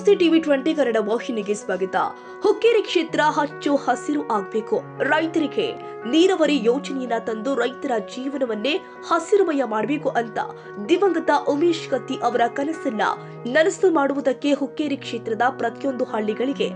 ನಮಸ್ತೆ ಟಿವಿ20 ಕನ್ನಡ ವಾಹಿನಿಗೆ ಸ್ವಾಗತ. ಹುಕ್ಕೇರಿ ಕ್ಷೇತ್ರ ಹಚ್ಚು ಹಸಿರು ಆಗಬೇಕು. ರೈತರಿಗೆ ನೀರಾವರಿ ಯೋಜನೆಯನ್ನ ತಂದು ರೈತರ ಜೀವನವನ್ನೇ ಹಸಿರುಮಯ ಮಾಡಬೇಕು ಅಂತ ದಿವಂಗತ ಉಮೇಶ್ ಕತ್ತಿ ಅವರ ಕನಸನ್ನ ನನಸು ಮಾಡುವುದಕ್ಕೆ ಹುಕ್ಕೇರಿ ಕ್ಷೇತ್ರದ ಪ್ರತಿಯೊಂದು ಹಳ್ಳಿಗಳಿಗೆ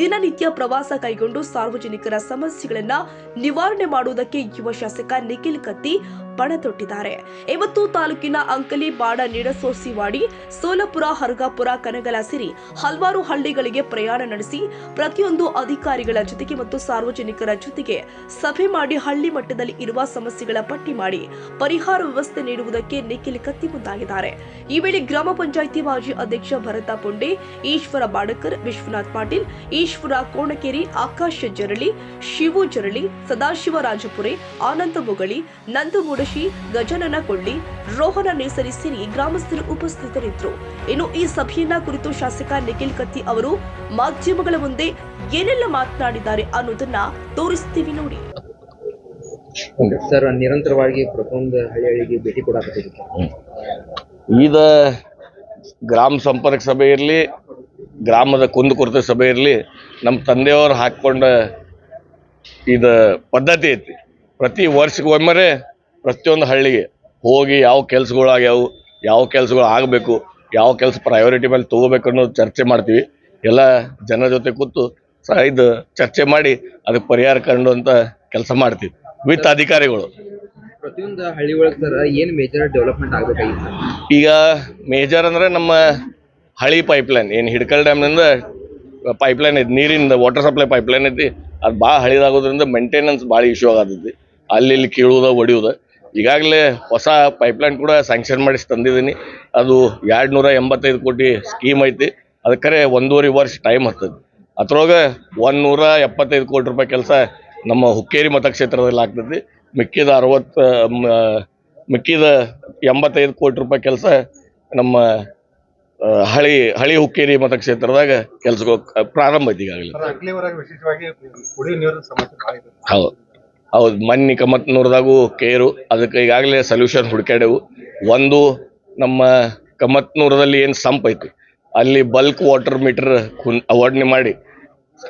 ದಿನನಿತ್ಯ ಪ್ರವಾಸ ಕೈಗೊಂಡು ಸಾರ್ವಜನಿಕರ ಸಮಸ್ಯೆಗಳನ್ನ ನಿವಾರಣೆ ಮಾಡುವುದಕ್ಕೆ ಯುವ ಶಾಸಕ ನಿಖಿಲ್ ಕತ್ತಿ ಪಣ ತೊಟ್ಟಿದ್ದಾರೆ. ಇವತ್ತು ತಾಲೂಕಿನ ಅಂಕಲಿ, ಬಾಡ, ನಿಡಸೋಸಿವಾಡಿ, ಸೋಲಪುರ, ಹರಗಾಪುರ, ಕನಗಲ ಸೇರಿ ಹಲವಾರು ಹಳ್ಳಿಗಳಿಗೆ ಪ್ರಯಾಣ ನಡೆಸಿ ಪ್ರತಿಯೊಂದು ಅಧಿಕಾರಿಗಳ ಜೊತೆಗೆ ಮತ್ತು ಸಾರ್ವಜನಿಕರ ಜೊತೆಗೆ ಸಭೆ ಮಾಡಿ ಹಳ್ಳಿ ಮಟ್ಟದಲ್ಲಿ ಇರುವ ಸಮಸ್ಯೆಗಳ ಪಟ್ಟಿ ಮಾಡಿ ಪರಿಹಾರ ವ್ಯವಸ್ಥೆ ನೀಡುವುದಕ್ಕೆ ನಿಖಿಲ್ ಕತ್ತಿ ಮುಂದಾಗಿದ್ದಾರೆ. ಈ ವೇಳೆ ಗ್ರಾಮ ಪಂಚಾಯಿತಿ ಮಾಜಿ ಅಧ್ಯಕ್ಷ ಭರತ ಪುಂಡೆ, ಈಶ್ವರ ಬಾಡಕರ್, ವಿಶ್ವನಾಥ್ ಪಾಟೀಲ್, ಈಶ್ವರ ಕೋಣಕೇರಿ, ಆಕಾಶ ಜರಳಿ, ಶಿವು ಜರಳಿ, ಸದಾಶಿವ ರಾಜಪುರೆ, ಆನಂದ ಮುಗಳಿ, ನಂದಮೂಡಶಿ, ಗಜನನ ಕೊಳ್ಳಿ, ರೋಹನ ನೇಸರಿ ಸೇರಿ ಗ್ರಾಮಸ್ಥರು ಉಪಸ್ಥಿತರಿದ್ದರು. ಇನ್ನು ಈ ಸಭೆಯನ್ನ ಕುರಿತು ಶಾಸಕ ನಿಖಿಲ್ ಕತ್ತಿ ಅವರು ಮಾಧ್ಯಮಗಳ ಮುಂದೆ ಏನೆಲ್ಲ ಮಾತನಾಡಿದ್ದಾರೆ ಅನ್ನೋದನ್ನ ತೋರಿಸ್ತೀವಿ ನೋಡಿ. ಸರ್, ನಿರಂತರವಾಗಿ ಪ್ರತಿಯೊಂದು ಹಳ್ಳಿಗಳಿಗೆ ಭೇಟಿ ಕೊಡಾಕತ್ತೀವಿ. ಈಗ ಗ್ರಾಮ ಸಂಪರ್ಕ ಸಭೆ ಇರಲಿ, ಗ್ರಾಮದ ಕುಂದುಕೊರತೆ ಸಭೆ ಇರಲಿ, ನಮ್ಮ ತಂದೆಯವರು ಹಾಕೊಂಡ ಇದು ಪದ್ಧತಿ ಐತಿ. ಪ್ರತಿ ವರ್ಷಕ್ಕೊಮ್ಮೆ ಪ್ರತಿಯೊಂದು ಹಳ್ಳಿಗೆ ಹೋಗಿ ಯಾವ ಕೆಲಸಗಳಾಗ್ಯಾವು, ಯಾವ ಕೆಲಸಗಳು ಆಗಬೇಕು, ಯಾವ ಕೆಲಸ ಪ್ರಯಾರಿಟಿ ಮೇಲೆ ತಗೋಬೇಕು ಅನ್ನೋದು ಚರ್ಚೆ ಮಾಡ್ತೀವಿ. ಎಲ್ಲ ಜನರ ಜೊತೆ ಕೂತು ಇದು ಚರ್ಚೆ ಮಾಡಿ ಅದಕ್ಕೆ ಪರಿಹಾರ ಕಂಡುವಂಥ ಕೆಲಸ ಮಾಡ್ತೀವಿ ವಿತ್ ಅಧಿಕಾರಿಗಳು. ಪ್ರತಿಯೊಂದು ಹಳ್ಳಿ ಒಳಗೆ ಸರ್ ಏನು ಮೇಜರ್ ಡೆವಲಪ್ಮೆಂಟ್ ಆಗಬೇಕಾಗಿತ್ತು? ಈಗ ಮೇಜರ್ ಅಂದರೆ ನಮ್ಮ ಹಳಿ ಪೈಪ್ಲೈನ್ ಏನು ಹಿಡ್ಕಲ್ ಡ್ಯಾಮ್ನಿಂದ ಪೈಪ್ಲೈನ್ ಐತಿ, ನೀರಿಂದ ವಾಟರ್ ಸಪ್ಲೈ ಪೈಪ್ಲೈನ್ ಐತಿ, ಅದು ಭಾಳ ಹಳಿದಾಗೋದ್ರಿಂದ ಮೇಂಟೆನೆನ್ಸ್ ಭಾಳ ಇಶ್ಯೂ ಆಗತೈತಿ. ಅಲ್ಲಿ ಇಲ್ಲಿ ಕೀಳುವುದು ಹೊಡಿಯೋದು. ಈಗಾಗಲೇ ಹೊಸ ಪೈಪ್ಲೈನ್ ಕೂಡ ಸ್ಯಾಂಕ್ಷನ್ ಮಾಡಿಸಿ ತಂದಿದ್ದೀನಿ. ಅದು 285 ಕೋಟಿ ಸ್ಕೀಮ್ ಐತಿ. ಅದಕ್ಕೆ 1.5 ವರ್ಷ ಟೈಮ್ ಹತ್ತದ. ಅದ್ರೊಳಗೆ 175 ಕೋಟಿ ರೂಪಾಯಿ ಕೆಲಸ ನಮ್ಮ ಹುಕ್ಕೇರಿ ಮತಕ್ಷೇತ್ರದಲ್ಲಿ ಆಗ್ತೈತಿ. ಮಿಕ್ಕಿದ 85 ಕೋಟಿ ರೂಪಾಯಿ ಕೆಲಸ ನಮ್ಮ ಹಳಿ ಹುಕ್ಕೇರಿ ಮತಕ್ಷೇತ್ರದಾಗ ಕೆಲಸಗಳು ಪ್ರಾರಂಭ ಐತಿ ಈಗಾಗಲೇ. ಹೌದು, ಮನ್ನಿ ಕಮತ್ನೂರ್ದಾಗೂ ಕೇರು, ಅದಕ್ಕೆ ಈಗಾಗಲೇ ಸೊಲ್ಯೂಷನ್ ಹುಡುಕ್ಯಾಡೆವು. ಒಂದು ನಮ್ಮ ಕಮತ್ನೂರದಲ್ಲಿ ಏನು ಸಂಪ್ ಐತಿ ಅಲ್ಲಿ ಬಲ್ಕ್ ವಾಟರ್ ಮೀಟರ್ ಅವಾರ್ಡ್ನೆ ಮಾಡಿ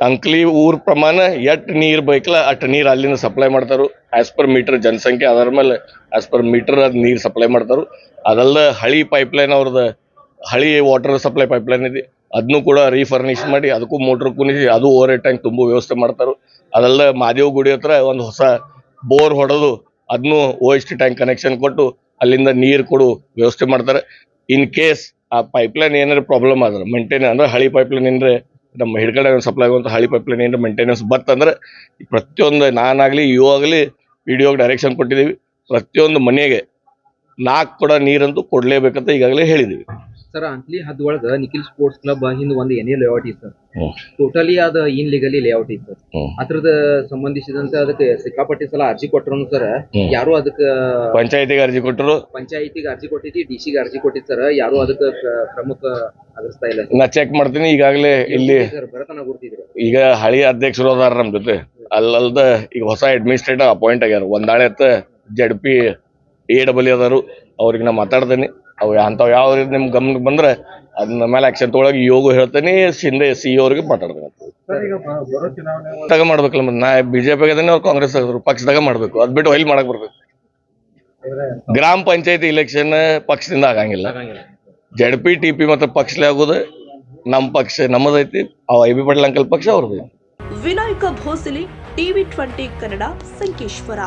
ಅಂಕ್ಲಿ ಊರ ಪ್ರಮಾಣ ಎಷ್ಟು ನೀರು ಬೇಕಲ್ಲ ಅಷ್ಟು ನೀರು ಅಲ್ಲಿಂದ ಸಪ್ಲೈ ಮಾಡ್ತಾರು. ಆಸ್ ಪರ್ ಮೀಟರ್ ಜನಸಂಖ್ಯೆ ಅದರ ಮೇಲೆ ಆಸ್ ಪರ್ ಮೀಟರ್ ಅದು ನೀರು ಸಪ್ಲೈ ಮಾಡ್ತಾರು. ಅದಲ್ಲ ಹಳಿ ಪೈಪ್ಲೈನ್ ಅವ್ರದ್ದು ಹಳಿ ವಾಟರ್ ಸಪ್ಲೈ ಪೈಪ್ಲೈನ್ ಇದೆ, ಅದನ್ನು ಕೂಡ ರೀಫರ್ನಿಶ್ ಮಾಡಿ ಅದಕ್ಕೂ ಮೋಟ್ರ್ ಕುಣಿಸಿ ಅದು ಓವರ್ ಟ್ಯಾಂಕ್ ತುಂಬೋ ವ್ಯವಸ್ಥೆ ಮಾಡ್ತಾರೆ. ಅದಲ್ಲ ಮಾದೇವ್ ಗುಡಿ ಹತ್ರ ಒಂದು ಹೊಸ ಬೋರ್ ಹೊಡೆದು ಅದನ್ನು OHT ಟ್ಯಾಂಕ್ ಕನೆಕ್ಷನ್ ಕೊಟ್ಟು ಅಲ್ಲಿಂದ ನೀರು ಕೊಡು ವ್ಯವಸ್ಥೆ ಮಾಡ್ತಾರೆ. ಇನ್ ಕೇಸ್ ಆ ಪೈಪ್ಲೈನ್ ಏನಾದ್ರು ಪ್ರಾಬ್ಲಮ್ ಆದ್ರೆ ಮೇಂಟೈನ್ ಅಂದ್ರೆ ಹಳಿ ಪೈಪ್ಲೈನ್ ಏನಾರೆ ನಮ್ಮ ಹಿಡ್ಕಡೆ ಸಪ್ಲೈ ಆಗುವಂಥ ಹಳಿ ಪೈಪ್ಲೈನ್ ಏನಾರ ಮೇಂಟೆನೆನ್ಸ್ ಬರ್ತಂದ್ರೆ ಪ್ರತಿಯೊಂದು ನಾನಾಗಲಿ ಇವು ಆಗಲಿ ವಿಡಿಯೋಗೆ ಡೈರೆಕ್ಷನ್ ಕೊಟ್ಟಿದ್ದೀವಿ. ಪ್ರತಿಯೊಂದು ಮನೆಗೆ 4 ಕೊಡ ನೀರಂತೂ ಕೊಡಲೇಬೇಕಂತ ಈಗಾಗಲೇ ಹೇಳಿದ್ದೀವಿ. ಸರ್, ಅಂಕ್ಲಿ ಹದ್ ಒಳಗೆ ನಿಖಿಲ್ ಸ್ಪೋರ್ಟ್ಸ್ ಕ್ಲಬ್ ಹಿಂದೆ ಒಂದು ಎನ್ಎ ಲೇಔಟ್ ಇತ್ತು ಸರ್. ಟೋಟಲಿ ಅದು ಇನ್ ಲೀಗಲಿ ಲೇಔಟ್ ಇತ್ತು. ಅದ್ರದ ಸಂಬಂಧಿಸಿದಂತೆ ಅದಕ್ಕೆ ಸಿಕ್ಕಾಪಟ್ಟಿ ಸಲ ಅರ್ಜಿ ಕೊಟ್ಟರು ಸರ್. ಯಾರು ಅದಕ್ಕೆ ಪಂಚಾಯತಿಗೆ ಅರ್ಜಿ ಕೊಟ್ಟರು, ಪಂಚಾಯತಿಗೆ ಅರ್ಜಿ ಕೊಟ್ಟಿದ್ದಿ, DC ಗೆ ಅರ್ಜಿ ಕೊಟ್ಟಿದ್ ಸರ್. ಯಾರು ಅದಕ್ಕೆ ಪ್ರಮುಖ ಅಗರ್ಸ್ತಾ ಇಲ್ಲ. ನಾ ಚೆಕ್ ಮಾಡ್ತೀನಿ. ಈಗಾಗಲೇ ಇಲ್ಲಿ ಭರತನ ಗುರ್ತಿದ್ರು. ಈಗ ಹಳಿ ಅಧ್ಯಕ್ಷರು ಅದಾರ ನಮ್ಮ ಜೊತೆ. ಅಲ್ಲದ ಈಗ ಹೊಸ ಅಡ್ಮಿನಿಸ್ಟ್ರೇಟರ್ ಅಪಾಯಿಂಟ್ ಆಗ್ಯಾರ. ಒಂದಾಳೆ ZP AW ಅದಾರು. ಅವ್ರಿಗೆ ನಾ ಮಾತಾಡ್ತೇನೆ. ಅವು ಅಂಥವು ಯಾವ ನಿಮ್ ಗಮನಕ್ಕೆ ಬಂದ್ರೆ ಅದನ್ನ ಮೇಲೆ ಆಕ್ಷನ್ ತೊಗೊಳಗೆ ಯೋಗ ಹೇಳ್ತೇನೆ. ಶಿಂದೆ CEO ಅವ್ರಿಗೆ ಮಾತಾಡ್ತೇನೆ. ಮಾಡ್ಬೇಕಲ್ಲ, ಮತ್ತೆ ನಾ BJP ಅದನ್ನೇ ಅವ್ರು ಕಾಂಗ್ರೆಸ್ ಪಕ್ಷದಾಗ ಮಾಡ್ಬೇಕು. ಅದ್ ಬಿಟ್ಟು ಎಲ್ಲಿ ಮಾಡಕ್ ಬರ್ಬೇಕು? ಗ್ರಾಮ ಪಂಚಾಯತಿ ಇಲೆಕ್ಷನ್ ಪಕ್ಷದಿಂದ ಆಗಂಗಿಲ್ಲ. ZP TP ಮತ್ತೆ ಪಕ್ಷಲೇ ಆಗೋದು. ನಮ್ಮ ಪಕ್ಷ ನಮ್ಮದೈತಿ, IB ಪಾಟೀಲ್ ಅಂಕಲ್ ಪಕ್ಷ ಅವ್ರದ್ದು. ವಿನಾಯಕ ಭೋಸಲೆ, ಟಿವಿ20 ಕನ್ನಡ, ಸಂಕೇಶ್ವರ.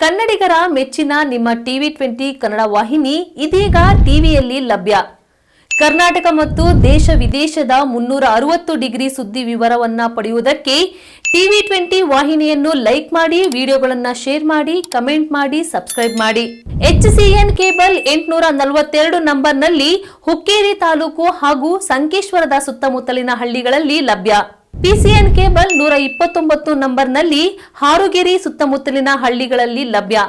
ಕನ್ನಡಿಗರ ಮೆಚ್ಚಿನ ನಿಮ್ಮ ಟಿವಿ20 ಕನ್ನಡ ವಾಹಿನಿ ಇದೀಗ ಟಿವಿಯಲ್ಲಿ ಲಭ್ಯ. ಕರ್ನಾಟಕ ಮತ್ತು ದೇಶ ವಿದೇಶದ 360 ಡಿಗ್ರಿ ಸುದ್ದಿ ವಿವರವನ್ನ ಪಡೆಯುವುದಕ್ಕೆ ಟಿವಿ20 ವಾಹಿನಿಯನ್ನು ಲೈಕ್ ಮಾಡಿ, ವಿಡಿಯೋಗಳನ್ನು ಶೇರ್ ಮಾಡಿ, ಕಮೆಂಟ್ ಮಾಡಿ, ಸಬ್ಸ್ಕ್ರೈಬ್ ಮಾಡಿ. HCN ಕೇಬಲ್ 842 ನಂಬರ್ನಲ್ಲಿ ಹುಕ್ಕೇರಿ ತಾಲೂಕು ಹಾಗೂ ಸಂಕೇಶ್ವರದ ಸುತ್ತಮುತ್ತಲಿನ ಹಳ್ಳಿಗಳಲ್ಲಿ ಲಭ್ಯ. PCN ಕೇಬಲ್ 129 ನಂಬರ್ನಲ್ಲಿ ಹಾರುಗೆರೆ ಸುತ್ತಮುತ್ತಲಿನ ಹಳ್ಳಿಗಳಲ್ಲಿ ಲಭ್ಯ.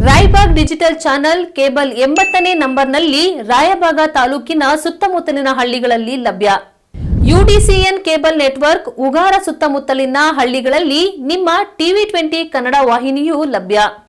ರಾಯಬಾಗ್ ಡಿಜಿಟಲ್ ಚಾನೆಲ್ ಕೇಬಲ್ 80ನೇ ನಂಬರ್ನಲ್ಲಿ ರಾಯಬಾಗ ತಾಲೂಕಿನ ಸುತ್ತಮುತ್ತಲಿನ ಹಳ್ಳಿಗಳಲ್ಲಿ ಲಭ್ಯ. UDCN ಕೇಬಲ್ ನೆಟ್ವರ್ಕ್ ಉಗಾರ ಸುತ್ತಮುತ್ತಲಿನ ಹಳ್ಳಿಗಳಲ್ಲಿ ನಿಮ್ಮ TV20 ಕನ್ನಡ ವಾಹಿನಿಯೂ ಲಭ್ಯ.